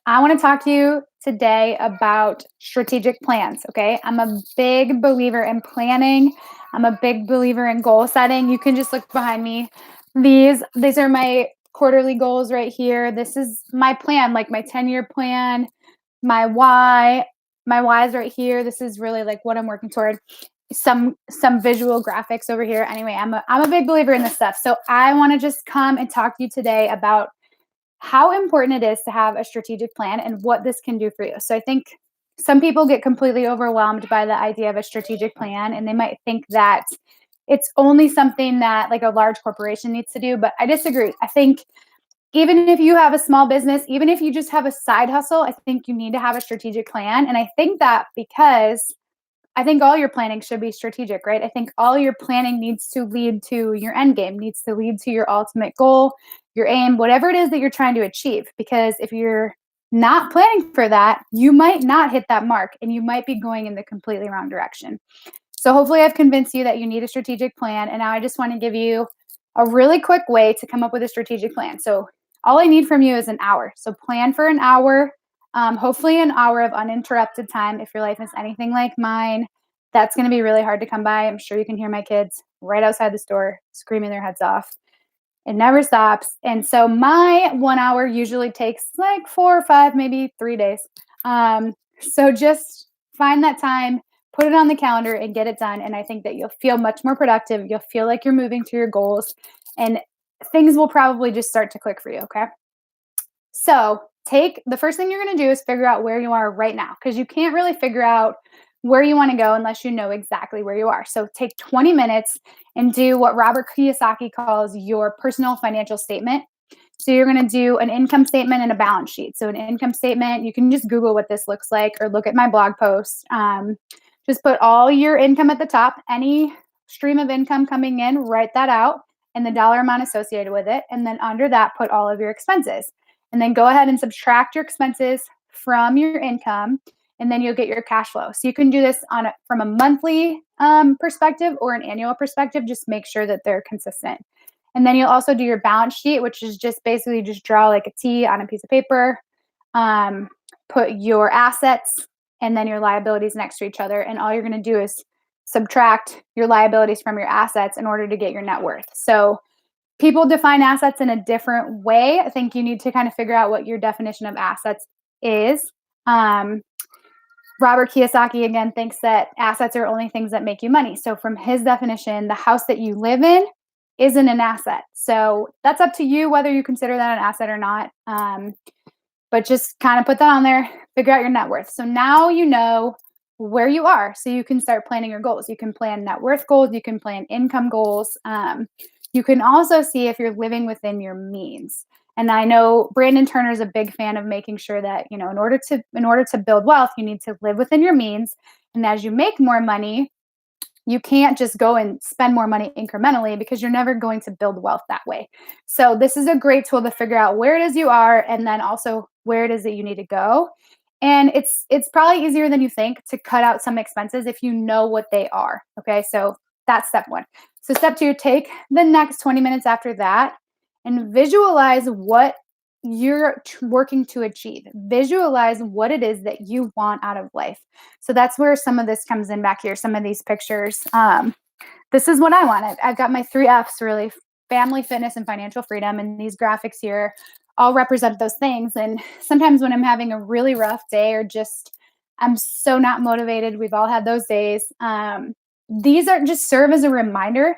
I want to talk to you today about strategic plans. Okay. I'm a big believer in planning. I'm a big believer in goal setting. You can just look behind me. These are my quarterly goals right here. This is my plan, like my 10-year plan, my why. My why is right here. This is really like what I'm working toward. Some visual graphics over here. Anyway, I'm a big believer in this stuff. So I want to just come and talk to you today about how important it is to have a strategic plan and what this can do for you. So I think some people get completely overwhelmed by the idea of a strategic plan, and they might think that it's only something that like a large corporation needs to do, but I disagree. I think even if you have a small business, even if you just have a side hustle, I think you need to have a strategic plan. And I think that because I think all your planning should be strategic, right? I think all your planning needs to lead to your end game, needs to lead to your ultimate goal, your aim, whatever it is that you're trying to achieve. Because if you're not planning for that, you might not hit that mark and you might be going in the completely wrong direction. So hopefully I've convinced you that you need a strategic plan. And now I just want to give you a really quick way to come up with a strategic plan. So all I need from you is an hour. So plan for an hour, hopefully an hour of uninterrupted time. If your life is anything like mine, that's going to be really hard to come by. I'm sure you can hear my kids right outside the store screaming their heads off. It never stops. And so my 1 hour usually takes like 4 or 5, maybe 3 days. So just find that time, put it on the calendar and get it done. And I think that you'll feel much more productive. You'll feel like you're moving to your goals and things will probably just start to click for you. Okay. So take the first thing you're going to do is figure out where you are right now because you can't really figure out where you want to go unless you know exactly where you are. So take 20 minutes and do what Robert Kiyosaki calls your personal financial statement. So you're going to do an income statement and a balance sheet. So an income statement, you can just Google what this looks like or look at my blog post. Just put all your income at the top, any stream of income coming in, write that out and the dollar amount associated with it. And then under that, put all of your expenses. And then go ahead and subtract your expenses from your income and then you'll get your cash flow. So you can do this from a monthly perspective or an annual perspective. Just make sure that they're consistent. And then you'll also do your balance sheet, which is just basically just draw like a T on a piece of paper, put your assets and then your liabilities next to each other. And all you're going to do is subtract your liabilities from your assets in order to get your net worth. So people define assets in a different way. I think you need to kind of figure out what your definition of assets is. Robert Kiyosaki, again, thinks that assets are only things that make you money. So from his definition, the house that you live in isn't an asset. So that's up to you whether you consider that an asset or not. But just kind of put that on there, figure out your net worth. So now you know where you are. So you can start planning your goals. You can plan net worth goals. You can plan income goals. You can also see if you're living within your means. And I know Brandon Turner is a big fan of making sure that, in order to build wealth, you need to live within your means. And as you make more money, you can't just go and spend more money incrementally because you're never going to build wealth that way. So this is a great tool to figure out where it is you are and then also where it is that you need to go. And it's probably easier than you think to cut out some expenses if you know what they are. Okay, so that's step one. So step two, take the next 20 minutes after that and visualize what you're working to achieve. Visualize what it is that you want out of life. So that's where some of this comes in back here, some of these pictures. This is what I want. I've got my 3 F's really: family, fitness, and financial freedom. And these graphics here all represent those things. And sometimes when I'm having a really rough day or just I'm so not motivated, we've all had those days. These are just serve as a reminder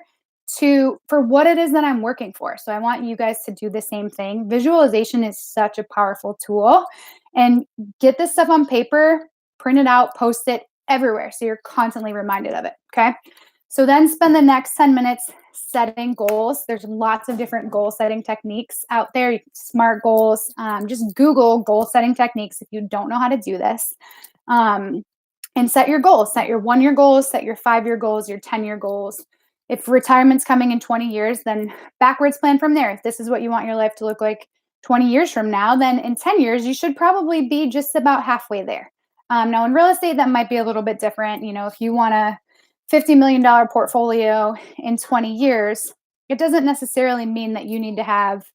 for what it is that I'm working for. So I want you guys to do the same thing. Visualization is such a powerful tool, and get this stuff on paper, print it out, post it everywhere so you're constantly reminded of it. Okay. So then spend the next 10 minutes setting goals. There's lots of different goal setting techniques out there. SMART goals. Just Google goal setting techniques if you don't know how to do this. And set your goals. Set your 1-year goals, set your 5-year goals, your 10-year goals. If retirement's coming in 20 years, then backwards plan from there. If this is what you want your life to look like 20 years from now, then in 10 years, you should probably be just about halfway there. Now in real estate, that might be a little bit different. If you want a $50 million portfolio in 20 years, it doesn't necessarily mean that you need to have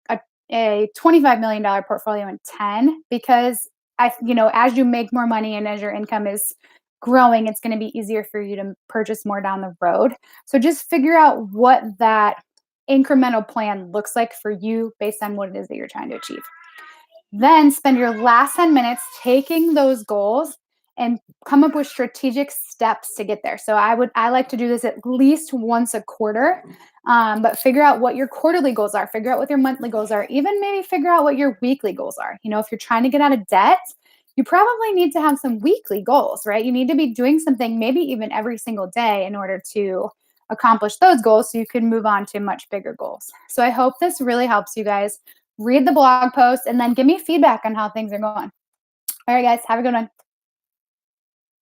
a a $25 million portfolio in 10 because as you make more money and as your income is growing, it's going to be easier for you to purchase more down the road. So just figure out what that incremental plan looks like for you based on what it is that you're trying to achieve. Then spend your last 10 minutes taking those goals and come up with strategic steps to get there. So I like to do this at least once a quarter. But figure out what your quarterly goals are, figure out what your monthly goals are, even maybe figure out what your weekly goals are. If you're trying to get out of debt, you probably need to have some weekly goals, right? You need to be doing something maybe even every single day in order to accomplish those goals so you can move on to much bigger goals. So I hope this really helps you guys. Read the blog post and then give me feedback on how things are going. All right, guys, have a good one.